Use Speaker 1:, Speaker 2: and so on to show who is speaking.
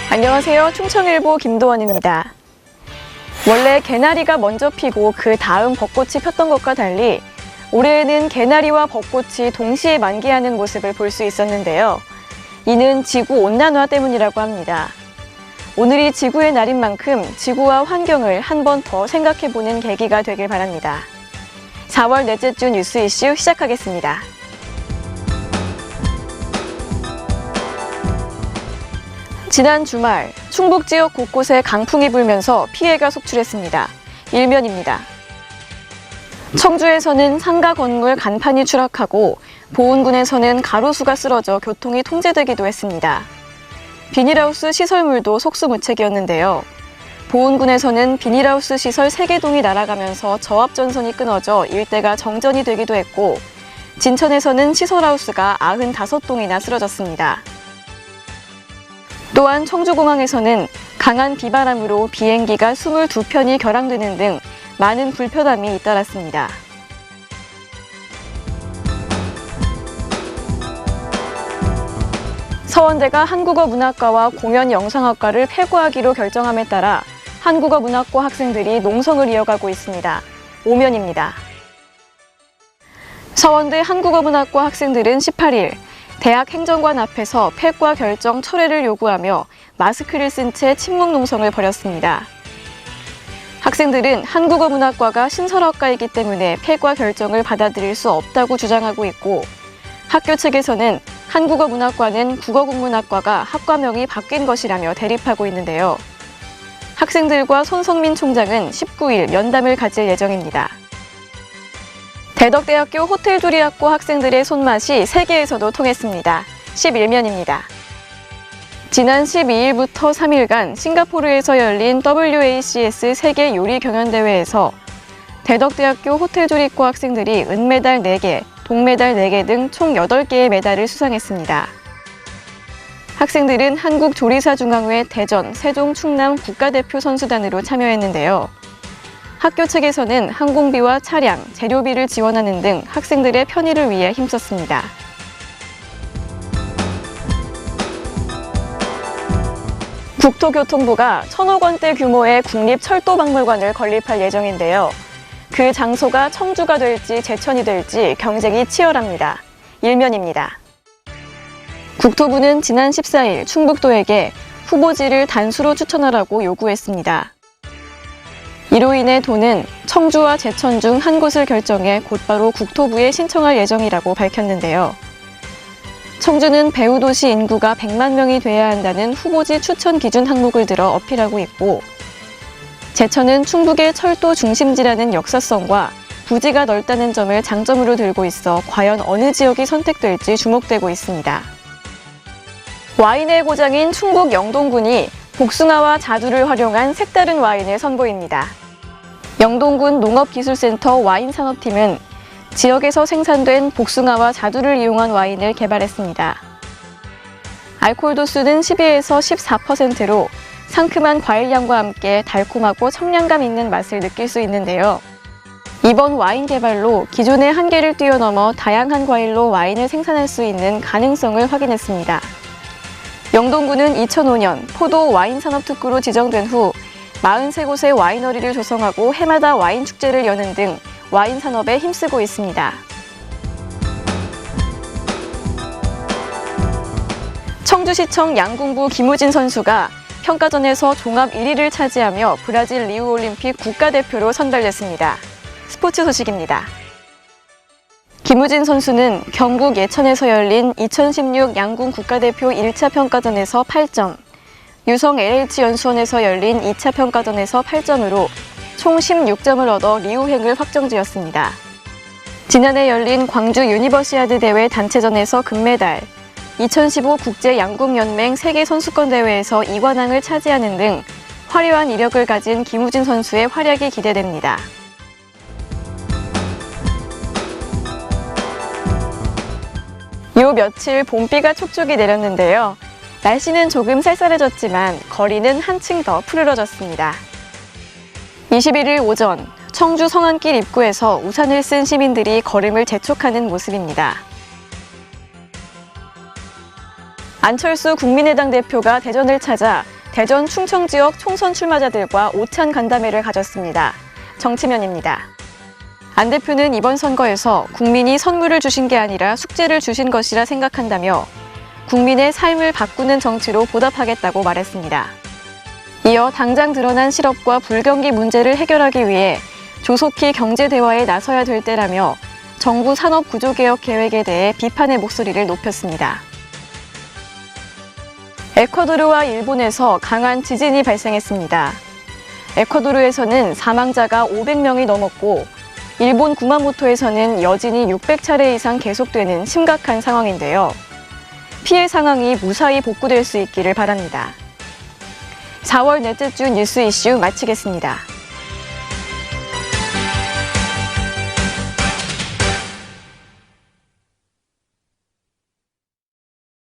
Speaker 1: 안녕하세요. 충청일보 김도원입니다. 원래 개나리가 먼저 피고 그 다음 벚꽃이 폈던 것과 달리 올해에는 개나리와 벚꽃이 동시에 만개하는 모습을 볼 수 있었는데요. 이는 지구온난화 때문이라고 합니다. 오늘이 지구의 날인 만큼 지구와 환경을 한 번 더 생각해보는 계기가 되길 바랍니다. 4월 넷째 주 뉴스 이슈 시작하겠습니다. 지난 주말 충북 지역 곳곳에 강풍이 불면서 피해가 속출했습니다. 일면입니다. 청주에서는 상가 건물 간판이 추락하고 보은군에서는 가로수가 쓰러져 교통이 통제되기도 했습니다. 비닐하우스 시설물도 속수무책이었는데요. 보은군에서는 비닐하우스 시설 3개 동이 날아가면서 저압전선이 끊어져 일대가 정전이 되기도 했고, 진천에서는 시설하우스가 95동이나 쓰러졌습니다. 또한 청주공항에서는 강한 비바람으로 비행기가 22편이 결항되는 등 많은 불편함이 잇따랐습니다. 서원대가 한국어문학과와 공연영상학과를 폐고하기로 결정함에 따라 한국어문학과 학생들이 농성을 이어가고 있습니다. 오면입니다. 서원대 한국어문학과 학생들은 18일 대학 행정관 앞에서 폐과 결정 철회를 요구하며 마스크를 쓴 채 침묵 농성을 벌였습니다. 학생들은 한국어문학과가 신설학과이기 때문에 폐과 결정을 받아들일 수 없다고 주장하고 있고, 학교 측에서는 한국어문학과는 국어국문학과가 학과명이 바뀐 것이라며 대립하고 있는데요. 학생들과 손성민 총장은 19일 면담을 가질 예정입니다. 대덕대학교 호텔조리학과 학생들의 손맛이 세계에서도 통했습니다. 11면입니다. 지난 12일부터 3일간 싱가포르에서 열린 WACS 세계 요리 경연대회에서 대덕대학교 호텔조리과 학생들이 은메달 4개, 동메달 4개 등 총 8개의 메달을 수상했습니다. 학생들은 한국조리사중앙회 대전, 세종, 충남 국가대표 선수단으로 참여했는데요. 학교 측에서는 항공비와 차량, 재료비를 지원하는 등 학생들의 편의를 위해 힘썼습니다. 국토교통부가 1,000억 원대 규모의 국립철도박물관을 건립할 예정인데요. 그 장소가 청주가 될지 제천이 될지 경쟁이 치열합니다. 일면입니다. 국토부는 지난 14일 충북도에게 후보지를 단수로 추천하라고 요구했습니다. 이로 인해 도는 청주와 제천 중 한 곳을 결정해 곧바로 국토부에 신청할 예정이라고 밝혔는데요. 청주는 배후도시 인구가 100만 명이 돼야 한다는 후보지 추천 기준 항목을 들어 어필하고 있고, 제천은 충북의 철도 중심지라는 역사성과 부지가 넓다는 점을 장점으로 들고 있어 과연 어느 지역이 선택될지 주목되고 있습니다. 와인의 고장인 충북 영동군이 복숭아와 자두를 활용한 색다른 와인을 선보입니다. 영동군 농업기술센터 와인산업팀은 지역에서 생산된 복숭아와 자두를 이용한 와인을 개발했습니다. 알코올 도수는 12에서 14%로 상큼한 과일향과 함께 달콤하고 청량감 있는 맛을 느낄 수 있는데요. 이번 와인 개발로 기존의 한계를 뛰어넘어 다양한 과일로 와인을 생산할 수 있는 가능성을 확인했습니다. 영동군은 2005년 포도 와인산업특구로 지정된 후 43곳의 와이너리를 조성하고 해마다 와인 축제를 여는 등 와인 산업에 힘쓰고 있습니다. 청주시청 양궁부 김우진 선수가 평가전에서 종합 1위를 차지하며 브라질 리우올림픽 국가대표로 선발됐습니다. 스포츠 소식입니다. 김우진 선수는 경북 예천에서 열린 2016 양궁 국가대표 1차 평가전에서 8점, 유성 LH연수원에서 열린 2차 평가전에서 8점으로 총 16점을 얻어 리우행을 확정지었습니다. 지난해 열린 광주 유니버시아드 대회 단체전에서 금메달, 2015 국제양궁연맹 세계선수권대회에서 2관왕을 차지하는 등 화려한 이력을 가진 김우진 선수의 활약이 기대됩니다. 요 며칠 봄비가 촉촉이 내렸는데요. 날씨는 조금 쌀쌀해졌지만 거리는 한층 더 푸르러졌습니다. 21일 오전 청주 성안길 입구에서 우산을 쓴 시민들이 걸음을 재촉하는 모습입니다. 안철수 국민의당 대표가 대전을 찾아 대전 충청 지역 총선 출마자들과 오찬 간담회를 가졌습니다. 정치면입니다. 안 대표는 이번 선거에서 국민이 선물을 주신 게 아니라 숙제를 주신 것이라 생각한다며 국민의 삶을 바꾸는 정치로 보답하겠다고 말했습니다. 이어 당장 드러난 실업과 불경기 문제를 해결하기 위해 조속히 경제 대화에 나서야 될 때라며 정부 산업 구조 개혁 계획에 대해 비판의 목소리를 높였습니다. 에콰도르와 일본에서 강한 지진이 발생했습니다. 에콰도르에서는 사망자가 500명이 넘었고 일본 구마모토에서는 여진이 600차례 이상 계속되는 심각한 상황인데요. 피해 상황이 무사히 복구될 수 있기를 바랍니다. 4월 넷째 주 뉴스 이슈 마치겠습니다.